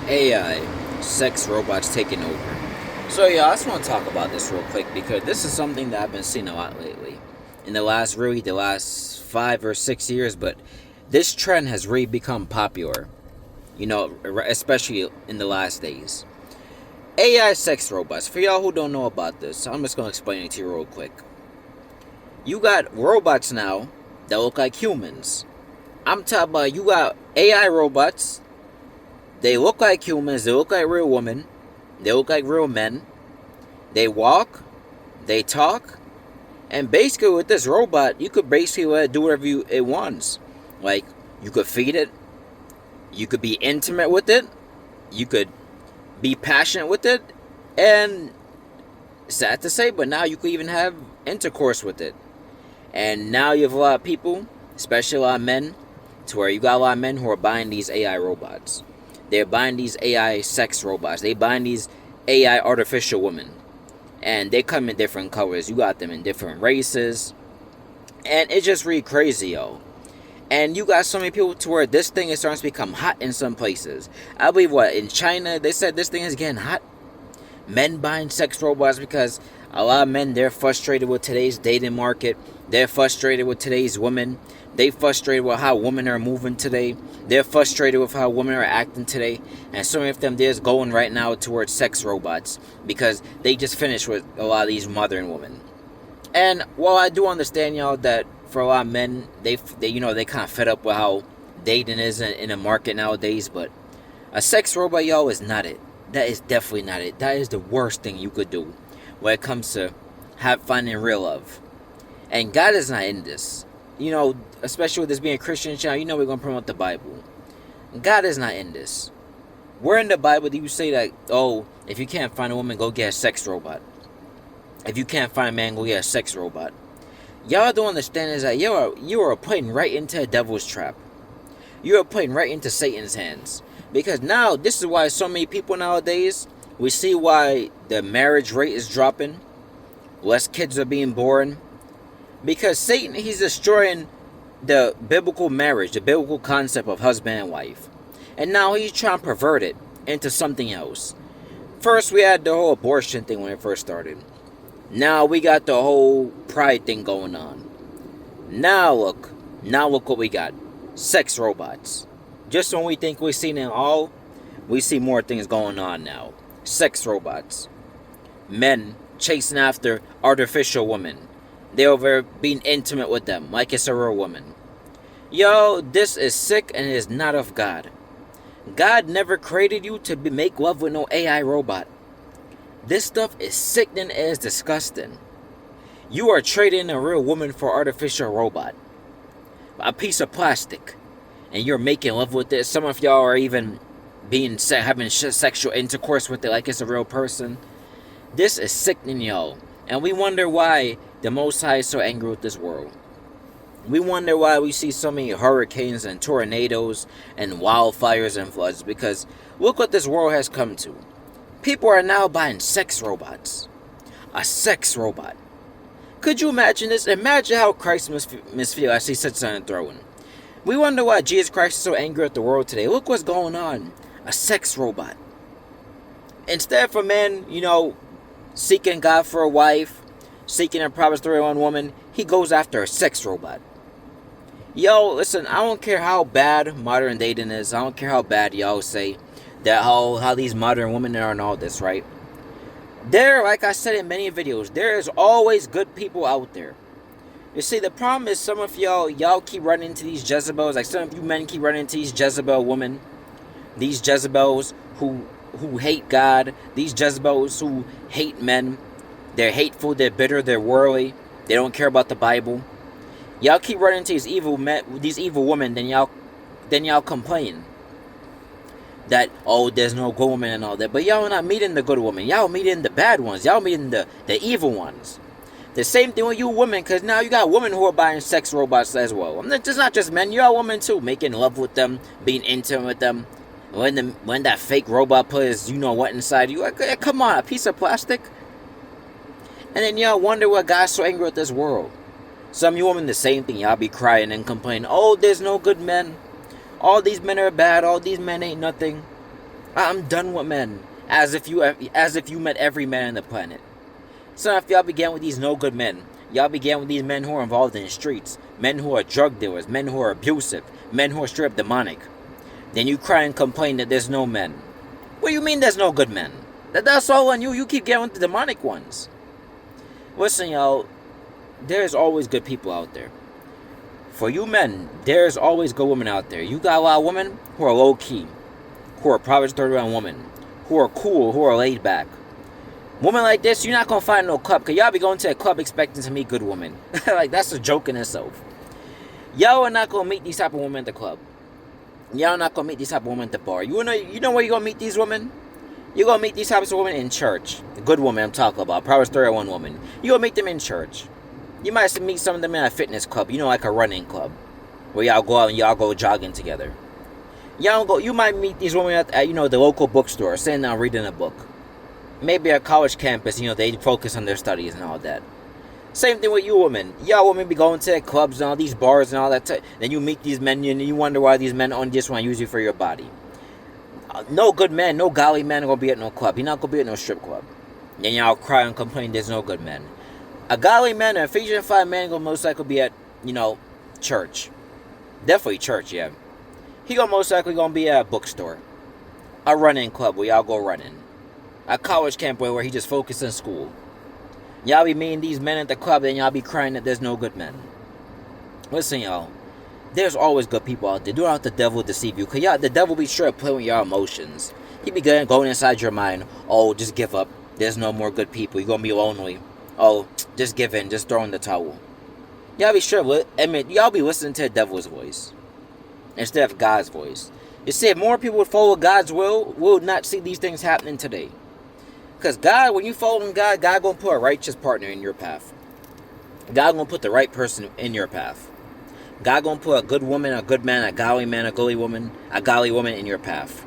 AI, sex robots taking over. So yeah, I just want to talk about this real quick because this is something that I've been seeing a lot lately. In the last 5 or 6 years, but this trend has really become popular. Especially in the last days. AI sex robots. For y'all who don't know about this, I'm just gonna explain it to you real quick. You got robots now that look like humans. I'm talking about you got AI robots. They look like humans. They look like real women. They look like real men. They walk. They talk. And basically, with this robot, you could basically let it do whatever it wants. Like, you could feed it. You could be intimate with it. You could be passionate with it. And sad to say, but now you could even have intercourse with it. And now you have a lot of people, especially a lot of men, to where you got a lot of men who are buying these AI robots. They're buying these AI sex robots. They buying these AI artificial women. And they come in different colors. You got them in different races. And it's just really crazy, yo. And you got so many people to where this thing is starting to become hot in some places. I believe in China, they said this thing is getting hot. Men buying sex robots because a lot of men, they're frustrated with today's dating market. They're frustrated with today's women. They frustrated with how women are moving today. They're frustrated with how women are acting today. And so many of them, they're just going right now towards sex robots because they just finished with a lot of these modern women. And while I do understand, y'all, that for a lot of men, they kind of fed up with how dating is in the market nowadays. But a sex robot, y'all, is not it. That is definitely not it. That is the worst thing you could do when it comes to finding real love. And God is not in this. Especially with this being a Christian channel, we're going to promote the Bible. God is not in this. Where in the Bible do you say that, oh, if you can't find a woman, go get a sex robot? If you can't find a man, go get a sex robot. Y'all don't understand is that you are putting right into a devil's trap. You are putting right into Satan's hands. Because now, this is why so many people nowadays, we see why the marriage rate is dropping. Less kids are being born. Because Satan, he's destroying the biblical marriage, the biblical concept of husband and wife. And now he's trying to pervert it into something else. First, we had the whole abortion thing when it first started. Now we got the whole pride thing going on. Now look what we got. Sex robots. Just when we think we've seen it all, we see more things going on now. Sex robots. Men chasing after artificial women. They over being intimate with them like it's a real woman. Yo, this is sick and it is not of God. God never created you to make love with no AI robot. This stuff is sickening and is disgusting. You are trading a real woman for artificial robot. A piece of plastic. And you're making love with it. Some of y'all are even having sexual intercourse with it like it's a real person. This is sickening, y'all. And we wonder why the Most High is so angry with this world. We wonder why we see so many hurricanes and tornadoes and wildfires and floods. Because look what this world has come to. People are now buying sex robots. A sex robot. Could you imagine this? Imagine how Christ must feel as he sits on the throne. We wonder why Jesus Christ is so angry at the world today. Look what's going on. A sex robot. Instead for men, seeking God for a wife, seeking a Proverbs 31 woman, he goes after a sex robot. Yo, listen, I don't care how bad modern dating is. I don't care how bad y'all say that how these modern women are and all this, right? Like I said in many videos, there is always good people out there. You see, the problem is some of y'all keep running into these Jezebels. Like some of you men keep running into these Jezebel women. These Jezebels who hate God. These Jezebels who hate men. They're hateful, they're bitter, they're worldly. They don't care about the Bible. Y'all keep running into these evil women, then y'all complain that, oh, there's no good woman and all that. But y'all are not meeting the good woman. Y'all meeting the bad ones. Y'all meeting the evil ones. The same thing with you women, because now you got women who are buying sex robots as well. It's not just men, you got women too, making love with them, being intimate with them. When that fake robot put his what inside you, like, come on, a piece of plastic? And then y'all wonder why God's so angry with this world. Some of you women, the same thing. Y'all be crying and complaining, oh, there's no good men. All these men are bad. All these men ain't nothing. I'm done with men. As if you met every man on the planet. So if y'all began with these no good men, y'all began with these men who are involved in the streets, men who are drug dealers, men who are abusive, men who are straight up demonic. Then you cry and complain that there's no men. What do you mean there's no good men? That's all on you. You keep getting with the demonic ones. Listen, y'all, there's always good people out there. For you men, there's always good women out there. You got a lot of women who are low key, who are Proverbs 31 women, who are cool, who are laid back. Women like this, you're not gonna find no club, cause y'all be going to a club expecting to meet good women. Like that's a joke in itself. Y'all are not gonna meet these type of women at the club. Y'all not gonna meet these type of women at the bar. You know where you gonna meet these women? You're gonna meet these types of women in church. The good women I'm talking about, Proverbs 31 woman. You gonna meet them in church. You might meet some of them in a fitness club, like a running club, where y'all go out and y'all go jogging together. You might meet these women at the local bookstore, sitting down reading a book. Maybe at college campus, they focus on their studies and all that. Same thing with you women. Y'all women be going to clubs and all these bars and all that. Then you meet these men and you wonder why these men only just want to use you for your body. No good man, no golly man are going to be at no club. You're not going to be at no strip club. Then y'all cry and complain there's no good men. A godly man, an Ephesians 5 man, gonna most likely be at, church. Definitely church, yeah. He gonna most likely gonna be at a bookstore. A running club where y'all go running. A college camp where he just focused in school. Y'all be meeting these men at the club, then y'all be crying that there's no good men. Listen, y'all. There's always good people out there. Don't let the devil deceive you. Cause the devil be sure to play with your emotions. He be going inside your mind. Oh, just give up. There's no more good people. You're gonna be lonely. Oh, just give in. Just throw in the towel. Y'all be sure. Y'all be listening to the devil's voice instead of God's voice. You see, if more people would follow God's will, we would not see these things happening today. Because God, when you follow God, God gonna put a righteous partner in your path. God gonna put the right person in your path. God gonna put a good woman, a good man, a godly woman in your path.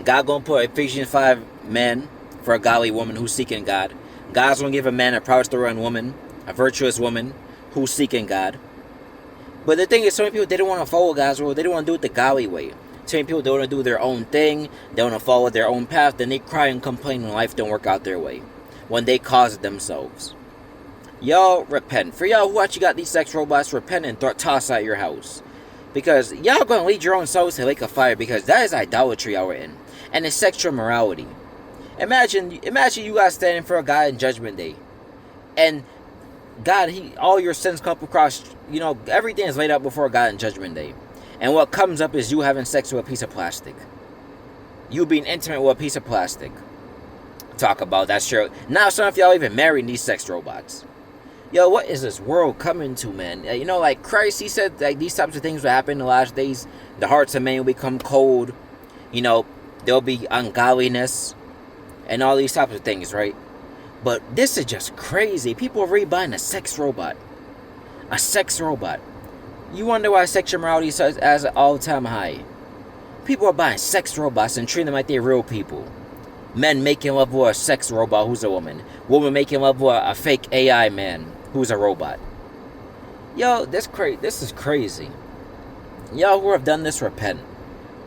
God gonna put Ephesians 5 man for a godly woman who's seeking God. God's gonna give a man a Proverbs 31 woman, a virtuous woman who's seeking God. But the thing is, so many people, they don't want to follow God's rule. They don't want to do it the godly way. So many people, they want to do their own thing. They want to follow their own path. Then they cry and complain when life don't work out their way. When they cause it themselves. Y'all repent. For y'all who actually got these sex robots, repent and toss out your house. Because y'all going to lead your own souls to the lake of fire. Because that is idolatry y'all are in. And it's sexual morality. Imagine you guys standing for a God in Judgment Day. And God, all your sins come across, everything is laid out before God in Judgment Day. And what comes up is you having sex with a piece of plastic. You being intimate with a piece of plastic. Talk about that sure. Now some of y'all even marrying these sex robots. Yo, what is this world coming to, man? Like Christ, he said like these types of things will happen in the last days. The hearts of men will become cold. There'll be ungodliness. And all these types of things, right? But this is just crazy. People are really buying a sex robot. A sex robot. You wonder why sexual morality is at an all-time high. People are buying sex robots and treating them like they're real people. Men making love with a sex robot who's a woman. Woman making love with a fake AI man who's a robot. Yo, this is crazy. Y'all who have done this, repent.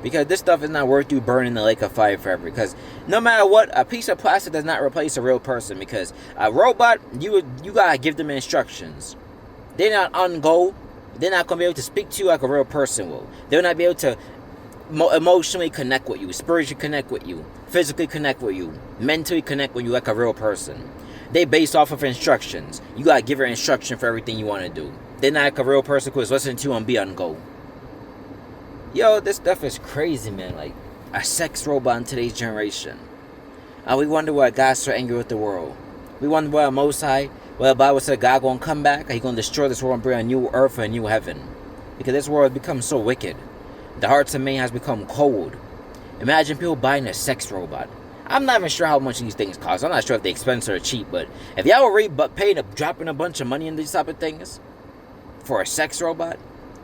Because this stuff is not worth you burning in the lake of fire forever. Because no matter what, a piece of plastic does not replace a real person. Because a robot, you gotta give them instructions. They're not on go. They're not gonna be able to speak to you like a real person will. They'll not be able to emotionally connect with you, spiritually connect with you, physically connect with you, mentally connect with you like a real person. They based off of instructions. You gotta give her instruction for everything you want to do. They're not like a real person who is listening to you and be on go. Yo, this stuff is crazy, man. Like a sex robot in today's generation. We wonder why God's so angry with the world. We wonder why Most High, well, the Bible said God gonna come back, He gonna destroy this world and bring a new earth and a new heaven. Because this world has become so wicked. The hearts of men has become cold. Imagine people buying a sex robot. I'm not even sure how much these things cost. I'm not sure if they're expensive or cheap, but if y'all were really dropping a bunch of money in these type of things for a sex robot,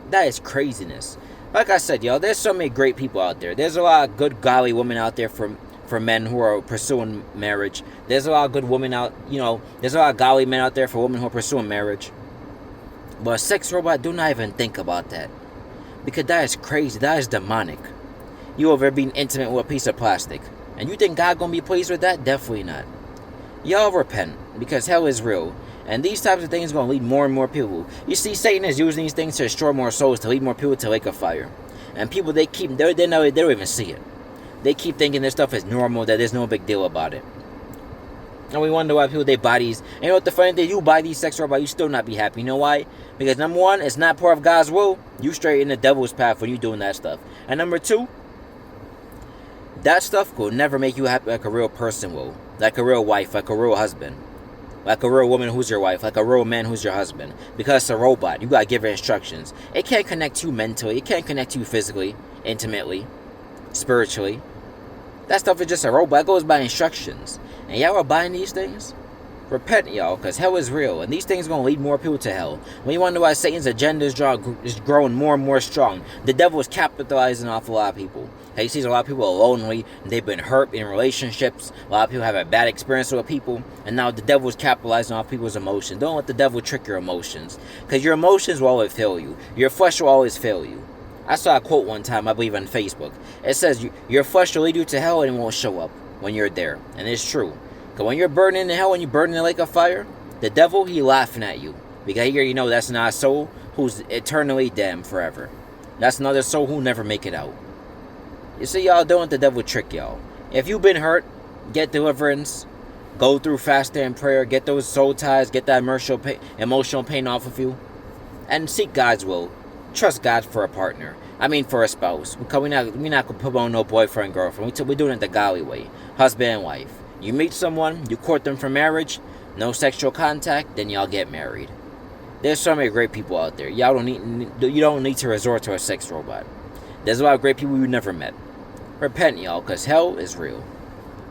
that is craziness. Like I said, y'all, there's so many great people out there. There's a lot of good, godly women out there for men who are pursuing marriage. There's a lot of good women out, there's a lot of godly men out there for women who are pursuing marriage. But a sex robot, do not even think about that. Because that is crazy. That is demonic. You over being intimate with a piece of plastic. And you think God gonna be pleased with that? Definitely not. Y'all repent, because hell is real. And these types of things are gonna lead more and more people. You see, Satan is using these things to destroy more souls, to lead more people to the lake of fire. And people, they don't even see it. They keep thinking this stuff is normal, that there's no big deal about it. And we wonder why people, they buy these. And you know what the funny thing? You buy these sex robots, you still not be happy. You know why? Because number one, it's not part of God's will. You straight in the devil's path when you doing that stuff. And number two, that stuff will never make you happy like a real person will. Like a real wife, like a real husband. Like a real woman who's your wife, like a real man who's your husband. Because it's a robot. You gotta give it instructions. It can't connect to you mentally. It can't connect to you physically, intimately, spiritually. That stuff is just a robot. It goes by instructions. And y'all are buying these things? Repent, y'all, because hell is real. And these things are going to lead more people to hell. When you wonder why Satan's agenda is growing more and more strong, the devil is capitalizing off a lot of people. He sees a lot of people are lonely, and they've been hurt in relationships. A lot of people have a bad experience with people, and now the devil is capitalizing off people's emotions. Don't let the devil trick your emotions, because your emotions will always fail you. Your flesh will always fail you. I saw a quote one time, I believe, on Facebook. It says, your flesh will lead you to hell and it won't show up when you're there. And it's true. Because when you're burning in hell, when you're burning in the lake of fire, the devil, he laughing at you. Because he already know that's not a soul who's eternally damned forever. That's another soul who'll never make it out. You see, y'all, don't let the devil trick y'all. If you've been hurt, get deliverance. Go through fasting and prayer. Get those soul ties. Get that emotional pain off of you. And seek God's will. Trust God for a partner. I mean, for a spouse. Because we're not going to put on no boyfriend, girlfriend. We're doing it the godly way. Husband and wife. You meet someone, you court them for marriage, no sexual contact, then y'all get married. There's so many great people out there. You don't need to resort to a sex robot. There's a lot of great people you never met. Repent, y'all, because hell is real.